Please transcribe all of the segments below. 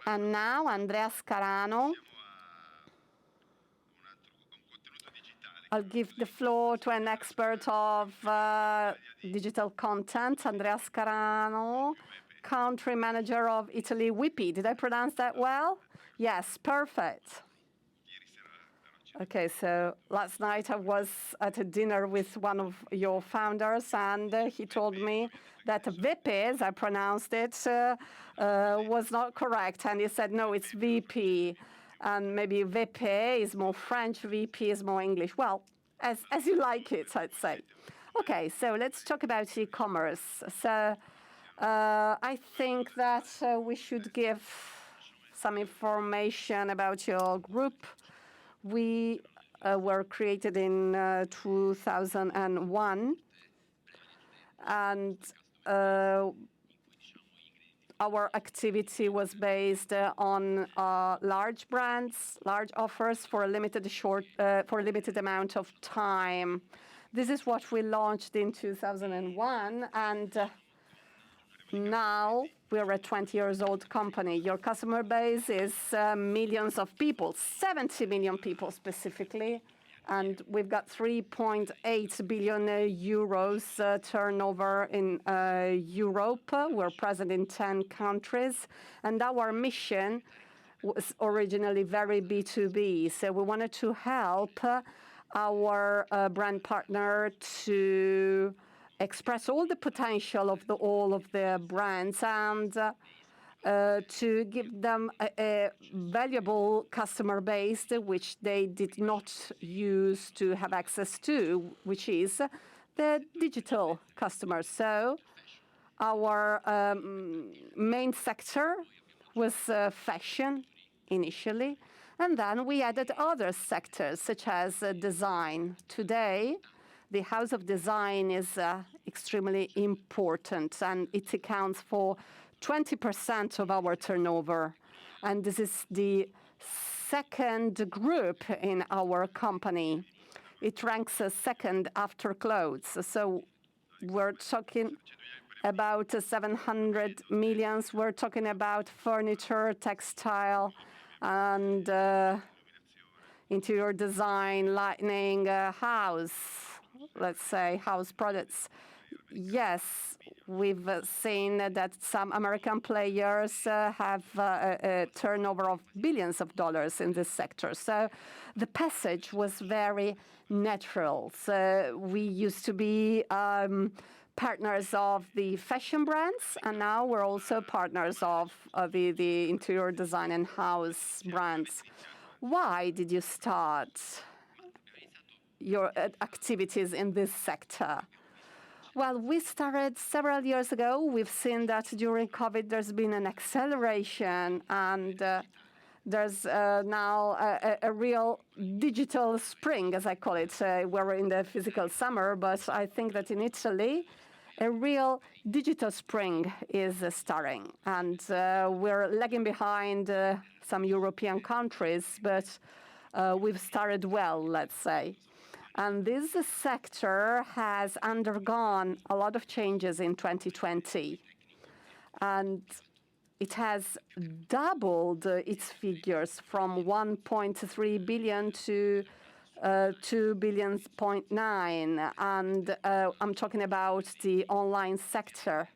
And now Andrea Scarano. I'll give the floor to an expert of digital content, Andrea Scarano, country manager of Italy WIPI. Did I pronounce that well? Yes, perfect. Okay, so last night I was at a dinner with one of your founders, and he told me that VIPI, as I pronounced it, was not correct. And he said, no, it's VP. And maybe VP is more French, VP is more English. Well, as you like it, I'd say. Okay, so let's talk about e-commerce. So I think that we should give some information about your group. We were created in 2001, and our activity was based on large brands, large offers for a limited amount of time. This is what we launched in 2001, and now we're a 20-year-old company. Your customer base is millions of people, 70 million people specifically, and we've got 3.8 billion euros turnover in Europe. We're present in 10 countries, and our mission was originally very B2B. So we wanted to help our brand partner to express all the potential of all of their brands and to give them a valuable customer base which they did not use to have access to, which is the digital customers. So our main sector was fashion initially, and then we added other sectors such as design. Today, the house of design is extremely important, and it accounts for 20% of our turnover. And this is the second group in our company. It ranks second after clothes. So we're talking about 700 million. We're talking about furniture, textile, and interior design, lighting, house. Let's say house products. Yes, we've seen that some American players have a turnover of billions of dollars in this sector. So the passage was very natural. So we used to be partners of the fashion brands, and now we're also partners of the interior design and house brands. Why did you start your activities in this sector? Well, we started several years ago. We've seen that during COVID there's been an acceleration, and there's now a real digital spring, as I call it. We're in the physical summer, but I think that in Italy, a real digital spring is starting. And we're lagging behind some European countries, but we've started well, let's say. And this sector has undergone a lot of changes in 2020. And it has doubled its figures from 1.3 billion to 2.9 billion. And I'm talking about the online sector.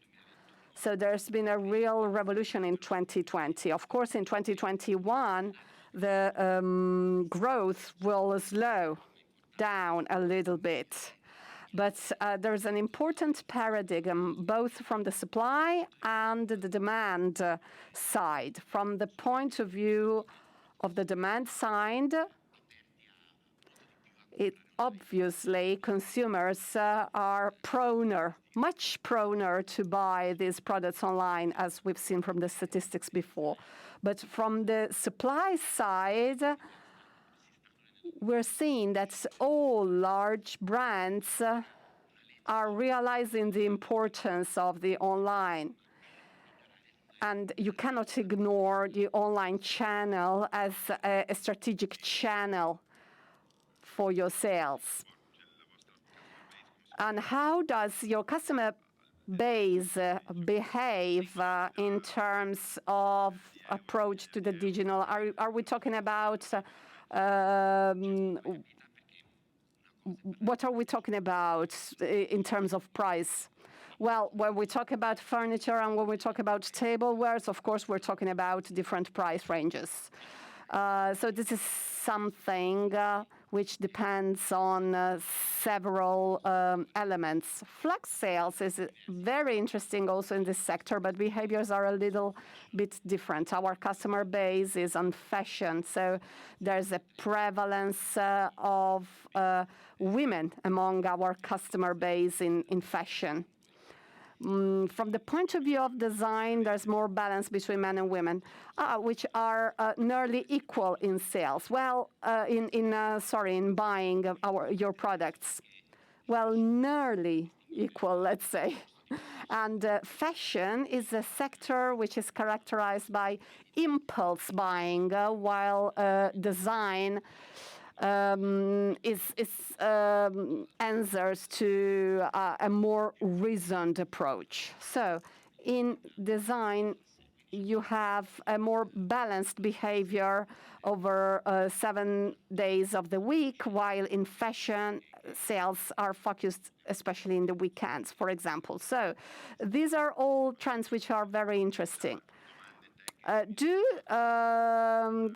So there's been a real revolution in 2020. Of course, in 2021, the growth will slow down a little bit. But there's an important paradigm, both from the supply and the demand side. From the point of view of the demand side, obviously consumers are much proner to buy these products online, as we've seen from the statistics before. But from the supply side, we're seeing that all large brands are realizing the importance of the online. And you cannot ignore the online channel as a strategic channel for your sales. And how does your customer base behave in terms of approach to the digital? Are we talking about what are we talking about in terms of price? Well, when we talk about furniture and when we talk about tablewares, of course, we're talking about different price ranges. So this is something which depends on several elements. Flash sales is very interesting also in this sector, but behaviors are a little bit different. Our customer base is on fashion, so there's a prevalence of women among our customer base in fashion. From the point of view of design, there's more balance between men and women, which are nearly equal in sales. Well, in buying your products. Well, nearly equal, let's say. And fashion is a sector which is characterized by impulse buying, while design answers to a more reasoned approach. So in design, you have a more balanced behavior over 7 days of the week, while in fashion, sales are focused especially in the weekends, for example. So these are all trends which are very interesting. Do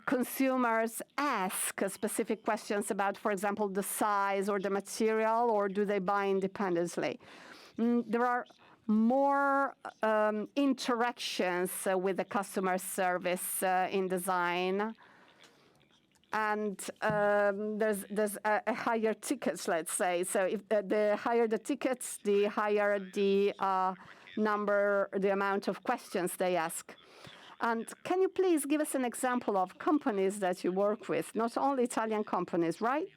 consumers ask specific questions about, for example, the size or the material, or do they buy independently? There are more interactions with the customer service in design, and there's a higher tickets, let's say. So if the higher the tickets, the higher the the amount of questions they ask. And can you please give us an example of companies that you work with? Not only Italian companies, right?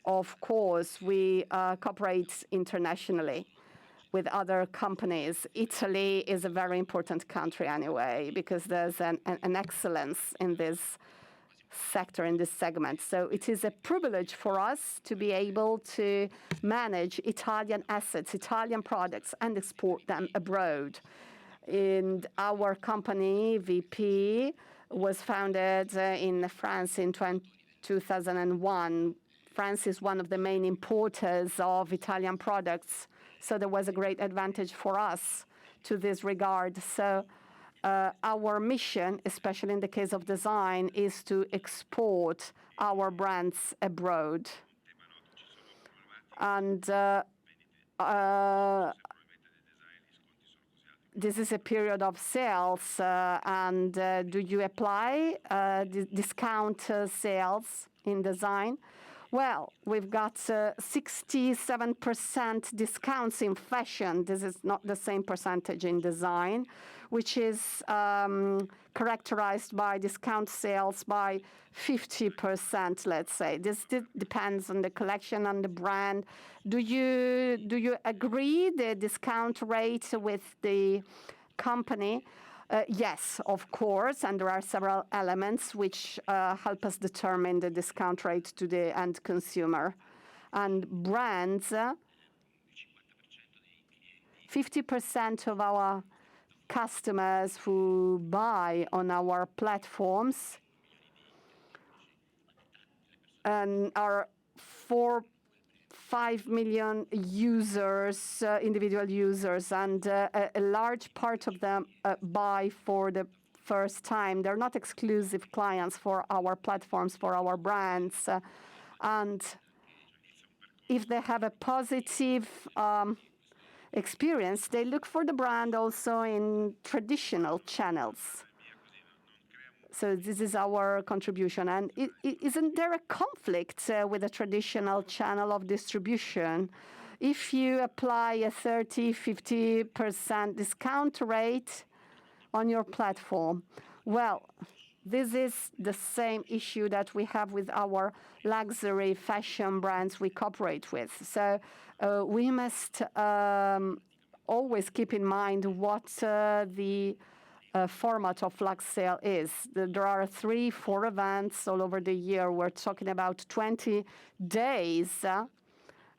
Of course, we cooperate internationally with other companies. Italy is a very important country anyway, because there's an excellence in this sector, in this segment. So it is a privilege for us to be able to manage Italian assets, Italian products, and export them abroad. And our company, VP, was founded in France in 2001. France is one of the main importers of Italian products, so there was a great advantage for us to this regard. So our mission, especially in the case of design, is to export our brands abroad. And this is a period of sales, and do you apply discount sales in design? Well, we've got 67% discounts in fashion. This is not the same percentage in design, which is characterized by discount sales by 50%, let's say. This depends on the collection and the brand. Do you agree the discount rate with the company? Yes, of course, and there are several elements which help us determine the discount rate to the end consumer. And brands, 50% of our customers who buy on our platforms and are 5 million users, individual users, and a large part of them buy for the first time. They're not exclusive clients for our platforms, for our brands. And if they have a positive experience, they look for the brand also in traditional channels. So this is our contribution. And isn't there a conflict with a traditional channel of distribution? If you apply a 30–50% discount rate on your platform, well, this is the same issue that we have with our luxury fashion brands we cooperate with. So we must always keep in mind what the format of flash sale is. There are 3–4 events all over the year. We're talking about 20 days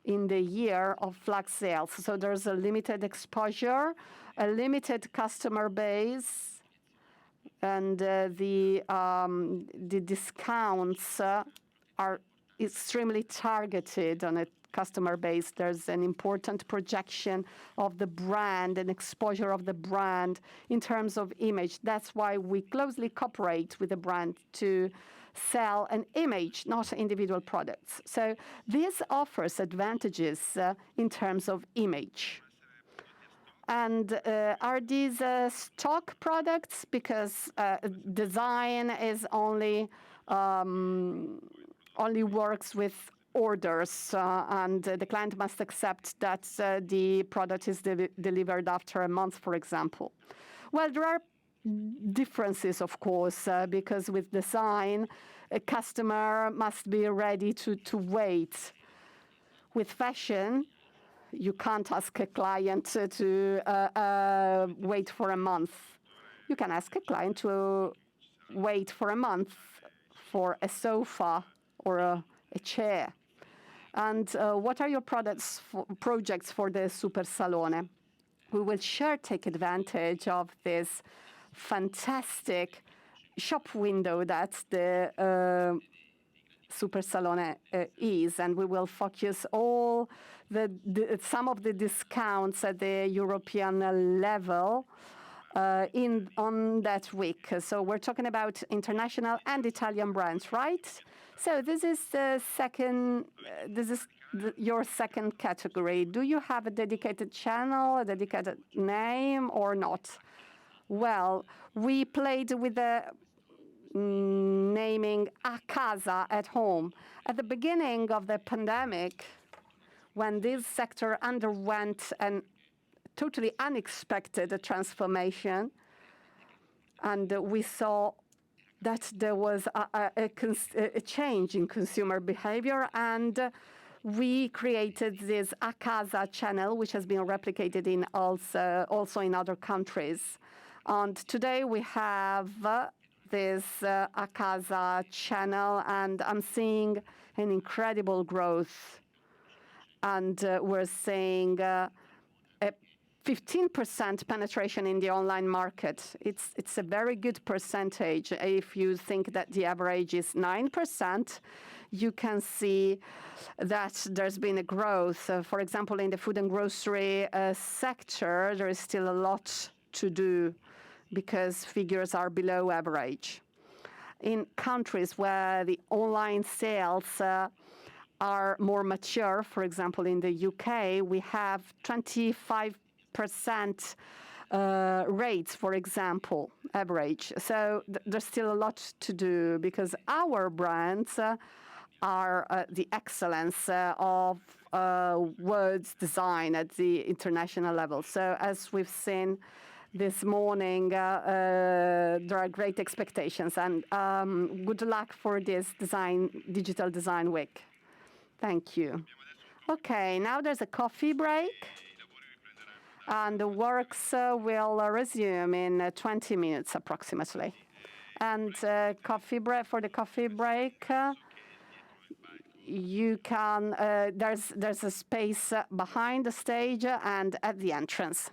in the year of flag sales. So there's a limited exposure, a limited customer base, and the discounts are extremely targeted on a customer base. There's an important projection of the brand and exposure of the brand in terms of image. That's why we closely cooperate with the brand to sell an image, not individual products. So this offers advantages in terms of image. And are these stock products? Because design is only works with orders, and the client must accept that the product is delivered after a month, for example. Well, there are differences, of course, because with design, a customer must be ready to wait. With fashion, you can't ask a client to wait for a month. You can ask a client to wait for a month for a sofa or a chair. And what are your projects for the Super Salone? We will sure take advantage of this fantastic shop window that the Super Salone is, and we will focus all some of the discounts at the European level on that week. So we're talking about international and Italian brands, right? So this is the second. This is your second category. Do you have a dedicated channel, a dedicated name, or not? Well, we played with the naming a casa, at home. At the beginning of the pandemic, when this sector underwent an totally unexpected transformation, and we saw that there was a change in consumer behavior, and we created this a casa channel, which has been replicated in also in other countries. And today we have this a casa channel, and I'm seeing an incredible growth. And we're seeing a 15% penetration in the online market. It's a very good percentage. If you think that the average is 9%, you can see that there's been a growth. For example, in the food and grocery sector, there is still a lot to do because figures are below average. In countries where the online sales are more mature, for example, in the UK, we have 25% rates, for example, average. So there's still a lot to do because our brands are the excellence of words design at the international level. So as we've seen this morning, there are great expectations, and good luck for this digital design week. Thank you. Okay, now there's a coffee break, and the works will resume in 20 minutes approximately. And coffee break for the coffee break. You can there's a space behind the stage and at the entrance.